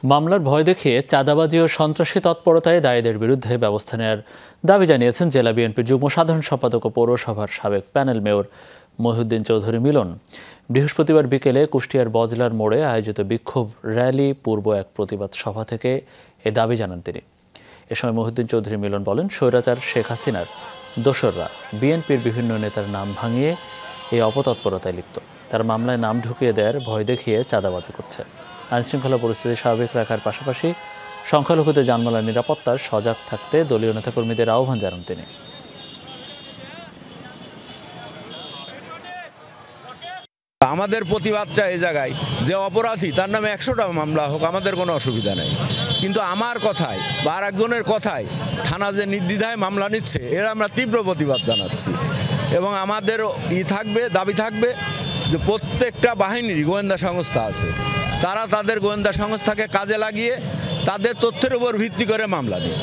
মামলার ভয় দেখিয়ে চাঁদাবাজি ও সন্ত্রাসী তৎপরতায় দায়ীদের বিরুদ্ধে ব্যবস্থা নেওয়ার দাবি জানিয়েছেন জেলা বিএনপির যুগ্ম সাধারণ সম্পাদক ও পৌরসভার সাবেক প্যানেল মেয়র মহিউদ্দিন চৌধুরী মিলন। বৃহস্পতিবার বিকেলে কুষ্টিয়ার বজলার মোড়ে আয়োজিত বিক্ষোভ র্যালি পূর্ব এক প্রতিবাদ সভা থেকে এ দাবি জানান তিনি। এ সময় মহিউদ্দিন চৌধুরী মিলন বলেন, স্বৈরাচার শেখ হাসিনার দোসররা বিএনপির বিভিন্ন নেতার নাম ভাঙিয়ে এই অপতৎপরতায় লিপ্ত। তার মামলায় নাম ঢুকিয়ে দেওয়ার ভয় দেখিয়ে চাঁদাবাজি করছে। আইনশৃঙ্খলা পরিস্থিতি স্বাভাবিক রাখার পাশাপাশি সংখ্যালঘুদের জানমালের নিরাপত্তার সজাগ থাকতে দলীয় নেতাকর্মীদের আহ্বান জানান তিনি। আমাদের প্রতিবাদটা এই জায়গায় যে অপরাধী তার নামে 100টা মামলা হোক, আমাদের কোনো অসুবিধা নেই, কিন্তু আমার কথায় বা আর একজনের কথায় থানা যে নির্দ্বিধায় মামলা নিচ্ছে, এর আমরা তীব্র প্রতিবাদ জানাচ্ছি। এবং আমাদের থাকবে, দাবি থাকবে যে প্রত্যেকটা বাহিনীরই গোয়েন্দা সংস্থা আছে, তারা তাদের গোয়েন্দা সংস্থাকে কাজে লাগিয়ে তাদের তথ্যের উপর ভিত্তি করে মামলা দেয়।